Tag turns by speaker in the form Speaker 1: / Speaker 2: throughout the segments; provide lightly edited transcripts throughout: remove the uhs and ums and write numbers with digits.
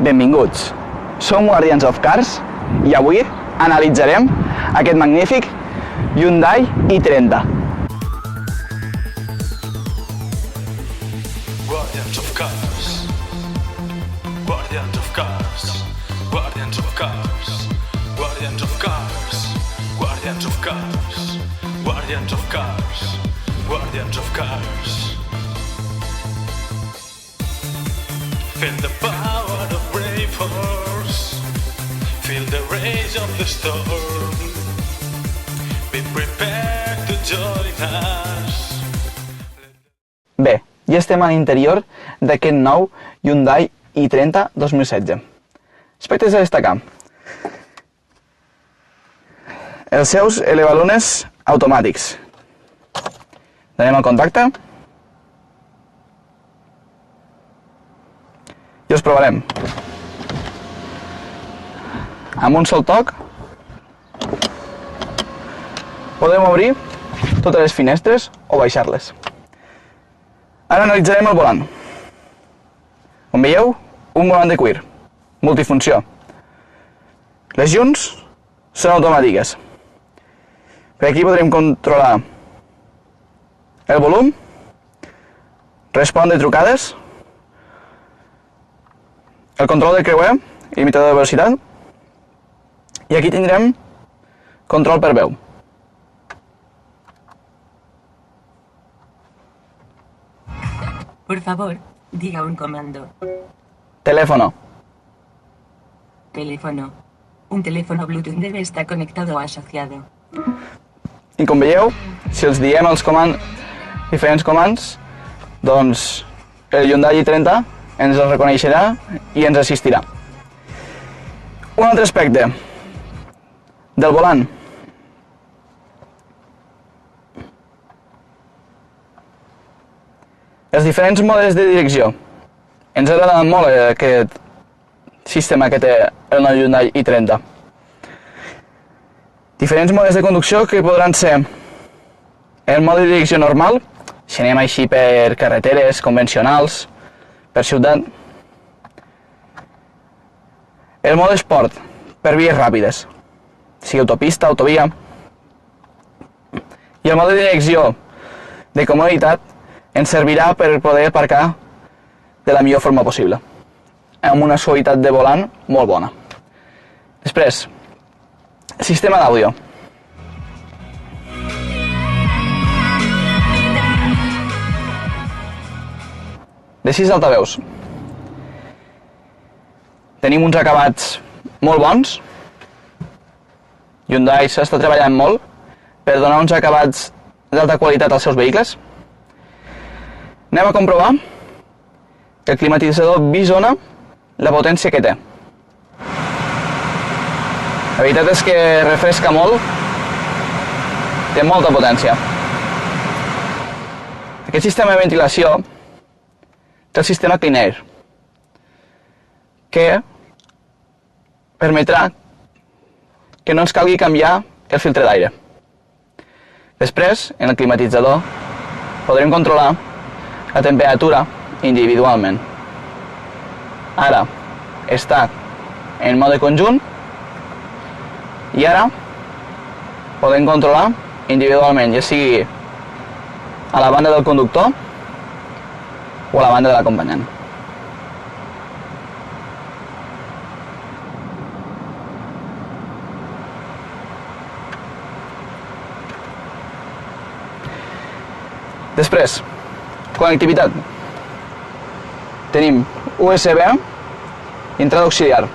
Speaker 1: Benvinguts. Som Guardians of Cars i avui analitzarem aquest magnífic Hyundai i30.
Speaker 2: Guardians of Cars. Guardians of Cars. Guardians of Cars. Guardians of Cars. Guardians of Cars. Guardians of Cars. Guardians of Cars. Feel the power of brave force. Feel the rage of the storm. Be prepared to join us.
Speaker 1: Bé, ja estem a l'interior d'aquest nou Hyundai i30 2016. Aspectes a destacar. Els seus elevalones automàtics. Donem el contacte. I els provarem. Amb un sol toc podem obrir totes les finestres o baixar-les. Ara analitzarem el volant. Com veieu, un volant de cuir, multifunció. Les llums són automàtiques. Per aquí podrem controlar el volum, respondre trucades, el control del creuer, limitador de velocitat, i aquí tindrem control per veu.
Speaker 3: Por favor, diga un comando.
Speaker 1: Teléfono.
Speaker 3: Teléfono. Un teléfono Bluetooth debe estar conectado o asociado.
Speaker 1: I com veieu, si els diem els diferents comands, doncs el Hyundai i30 ens el reconeixerà i ens assistirà. Un altre aspecte del volant. Els diferents modes de direcció. Ens ha agradat molt aquest sistema que té el nou Hyundai i30. Diferents modes de conducció que podran ser el mode de direcció normal, si anem així per carreteres convencionals, per ciutat. El mode esport, per vies ràpides, sigui autopista, autovia. I el mode de direcció de comoditat ens servirà per poder aparcar de la millor forma possible, amb una suavitat de volant molt bona. Després, sistema d'àudio. De 6 altaveus. Tenim uns acabats molt bons. Hyundai s'està treballant molt per donar uns acabats d'alta qualitat als seus vehicles. Anem a comprovar que el climatitzador bisona la potència que té. La veritat és que refresca molt, té molta potència. Aquest sistema de ventilació té el sistema Clean Air, que permetrà que no ens calgui canviar el filtre d'aire. Després, en el climatitzador, podrem controlar la temperatura individualment. Ara està en mode conjunt i ara podem controlar individualment, ja sigui a la banda del conductor o a la banda de l'acompanyant. Després, connectivitat. Tenim USB i entrada auxiliar.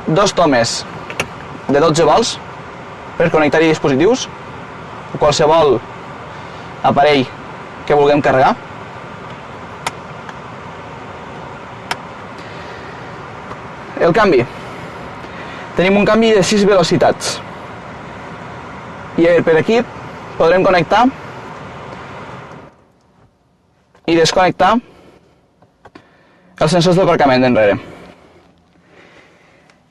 Speaker 1: 2 tomes de 12 volts per connectar-hi dispositius o qualsevol aparell que vulguem carregar. El canvi. Tenim un canvi de 6 velocitats. I per aquí podrem connectar i desconnectar els sensors d'aparcament d'enrere.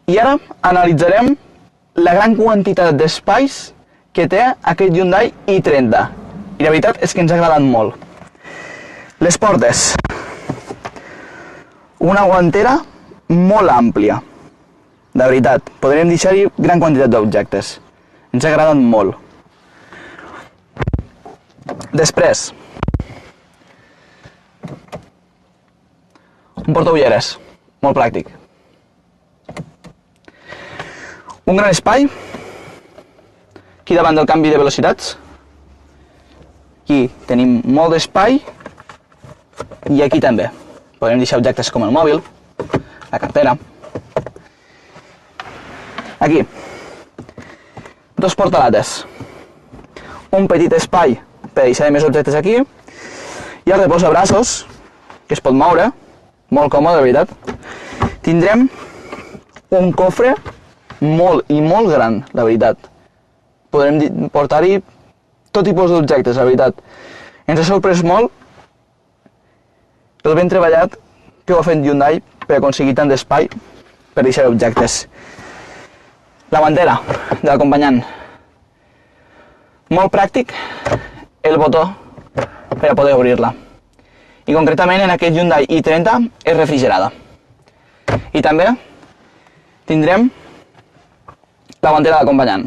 Speaker 1: I ara analitzarem la gran quantitat d'espais que té aquest Hyundai i30. I la veritat és que ens ha agradat molt. Les portes. Una guantera molt àmplia. De veritat, podríem deixar-hi gran quantitat d'objectes. Ens ha agradat molt. Després, un portaulleres, molt pràctic. Un gran espai, aquí davant del canvi de velocitats. Aquí tenim molt d'espai i aquí també. Podem deixar objectes com el mòbil, la cartera. Aquí, dos portalates. Un petit espai per deixar més objectes aquí i el reposabraços, que es pot moure, molt còmode, de veritat. Tindrem un cofre molt i molt gran, la veritat. Podrem portar-hi tot tipus d'objectes, la veritat. Ens ha sorprès molt el ben treballat que ho ha fet Hyundai per aconseguir tant d'espai per deixar objectes. La bandera de l'acompanyant. Molt pràctic el botó per a poder obrir-la. I concretament en aquest Hyundai i30 és refrigerada. I també tindrem la bandera d'acompanyant.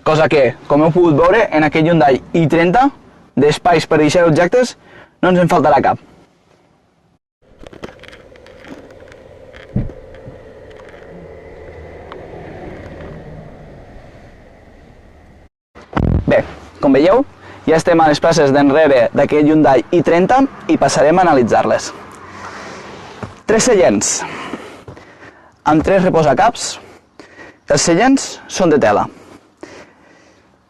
Speaker 1: Cosa que, com heu pogut veure, en aquest Hyundai i30 d'espais per deixar objectes no ens en faltarà cap. Bé, com veieu, ja estem a les places d'enrere d'aquest Hyundai i30 i passarem a analitzar-les. 3 seients amb 3 reposacaps. Els seients són de tela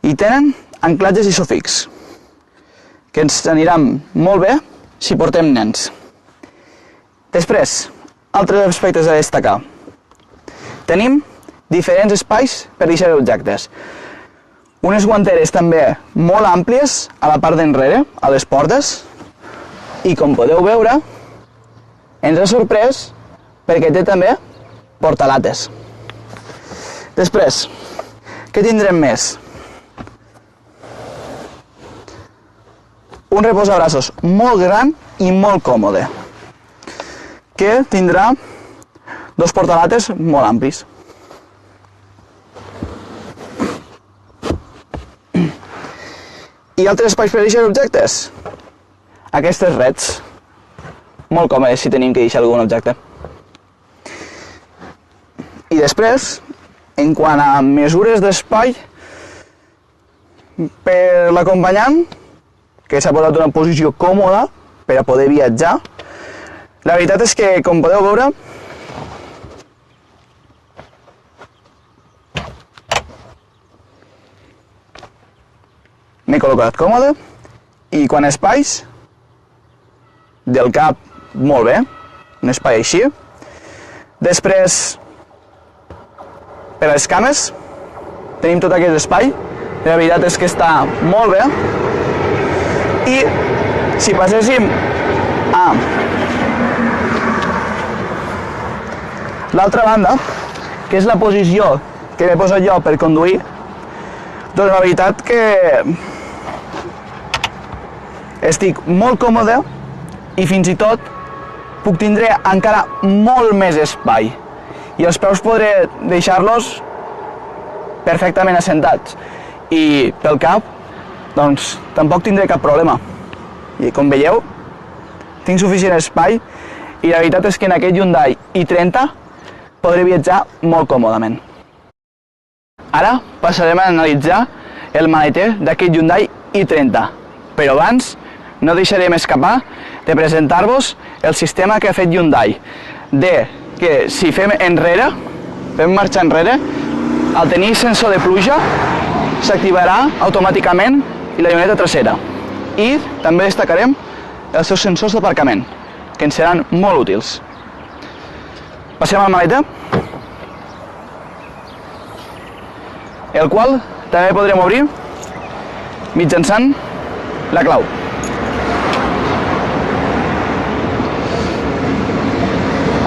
Speaker 1: i tenen anclatges isofix, que ens aniran molt bé si portem nens. Després, altres aspectes a destacar. Tenim diferents espais per deixar objectes. Unes guanteres també molt àmplies a la part d'enrere, a les portes, i com podeu veure, ens ha sorprès perquè té també portalates. Després, què tindrem més? Un reposabraços molt gran i molt còmode, que tindrà dos portalates molt amplis. I altres espais per deixar objectes? Aquestes reds, molt còmodes si tenim que deixar algun objecte. I després, en quant a mesures d'espai per l'acompanyant, que s'ha posat en una posició còmoda per a poder viatjar, la veritat és que, com podeu veure, m'he col·locat còmode i quan a espais del cap molt bé, un espai així. Després, per a les cames, tenim tot aquest espai, la veritat és que està molt bé. I si passéssim a l'altra banda, que és la posició que m'he posat jo per conduir, doncs la veritat que estic molt còmode i fins i tot puc tindre encara molt més espai i els peus podré deixar-los perfectament assentats i pel cap doncs tampoc tindré cap problema. I com veieu, tinc suficient espai i la veritat és que en aquest Hyundai i30 podré viatjar molt còmodament. Ara passarem a analitzar el maleter d'aquest Hyundai i30, però abans no deixarem escapar de presentar-vos el sistema que ha fet Hyundai, de que si fem enrere, fem marxa enrere, al tenir sensor de pluja s'activarà automàticament i la lluneta trasera. I també destacarem els seus sensors d'aparcament, que ens seran molt útils. Passem al maleter, el qual també podrem obrir mitjançant la clau.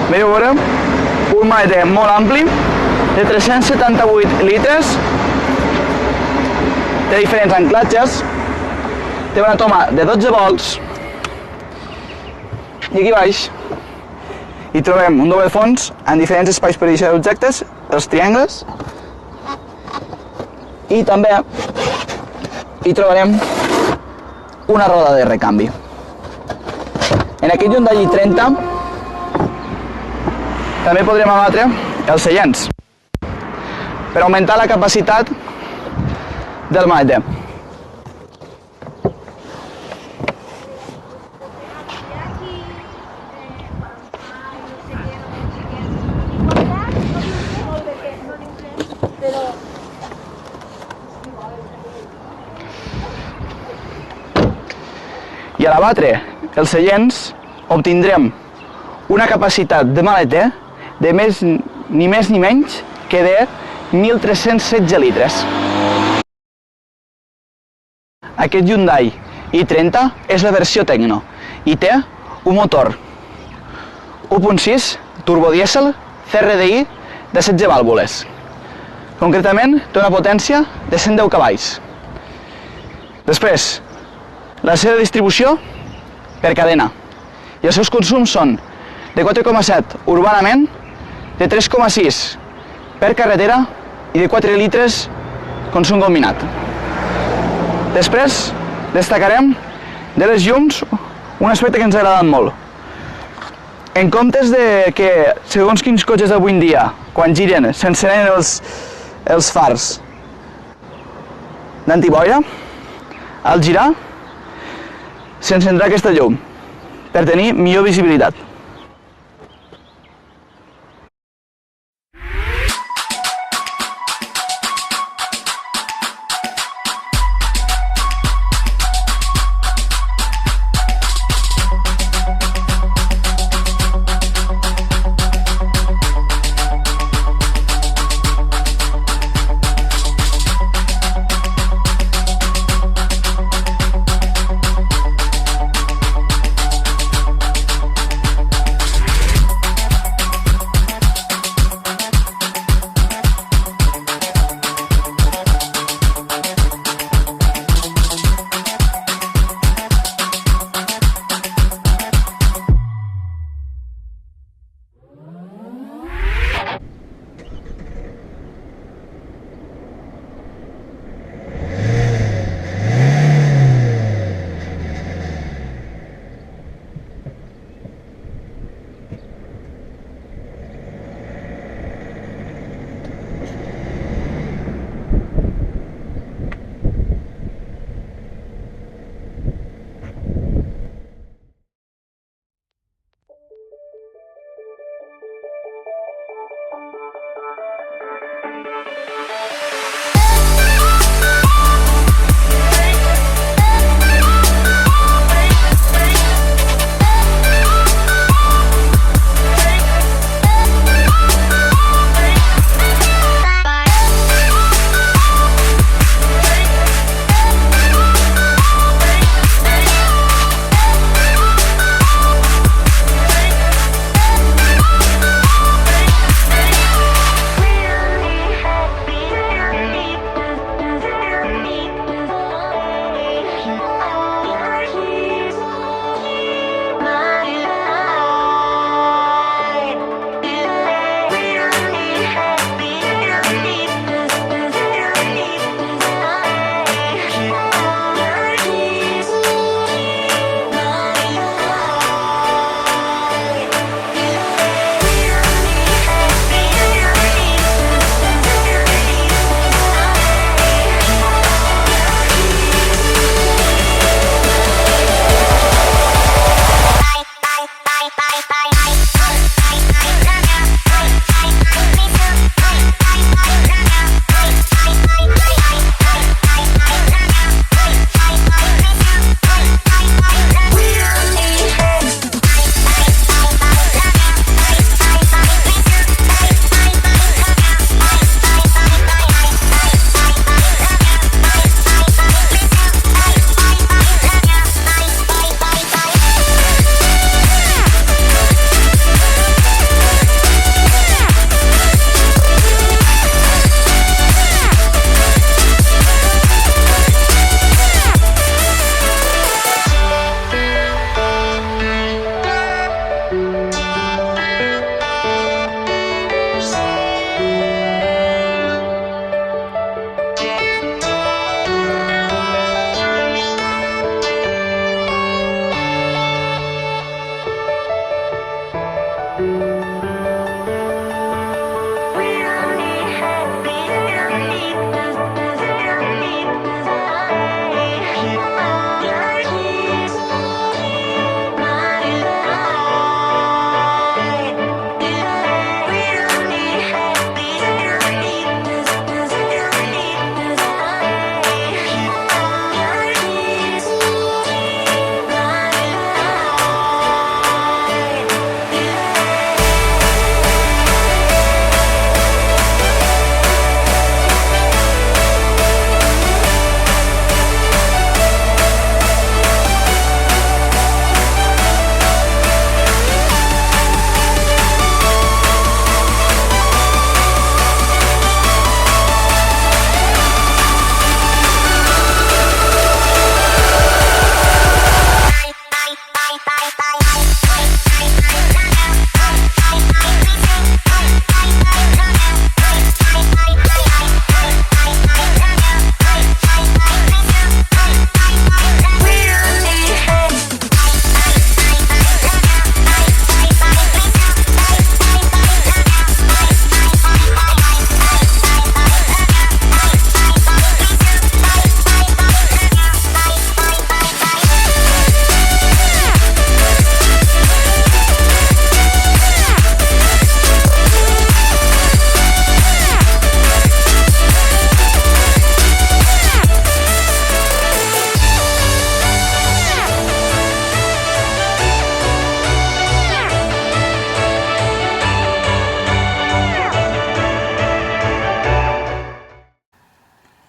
Speaker 1: Veieu veure un maleter molt ampli de 378 litres, té diferents anclatges, té una toma de 12 volts I aquí baix hi trobem un doble fons en diferents espais per deixar objectes, els triangles, i també hi trobarem una roda de recanvi. En aquest Hyundai i30 també podrem abatre els seients per augmentar la capacitat del maleter. I a l'abatre els seients obtindrem una capacitat de maleter de ni més ni menys que de 1.316 litres. Aquest Hyundai i30 és la versió Tecno i té un motor 1.6 turbodièsel CRDI de 16 vàlvules. Concretament, té una potència de 110 cavalls. Després, la seva distribució per cadena. I els seus consums són de 4,7 urbanament, de 3,6 per carretera i de 4 litres consum combinat. Després destacarem de les llums un aspecte que ens ha agradat molt. En comptes de que, segons quins cotxes d'avui en dia, quan giren, s'encenen els fars d'antiboira, al girar s'encendrà aquesta llum per tenir millor visibilitat.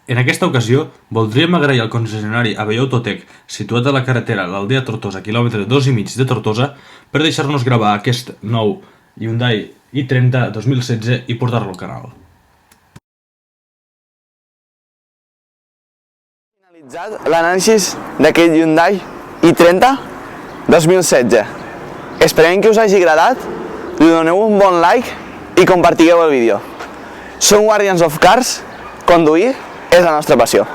Speaker 4: En aquesta ocasió, voldríem agrair al concessionari Abelló Autotec, situat a la carretera l'Aldea Tortosa, quilòmetre 2,5 de Tortosa, per deixar-nos gravar aquest nou Hyundai i30 2016 i portar-lo al canal.
Speaker 1: Finalitzat l'anàlisi d'aquest Hyundai i30 2016. Esperem que us hagi agradat, li doneu un bon like i compartigueu el vídeo. Som Guardians of Cars, conduir és la nostra passió.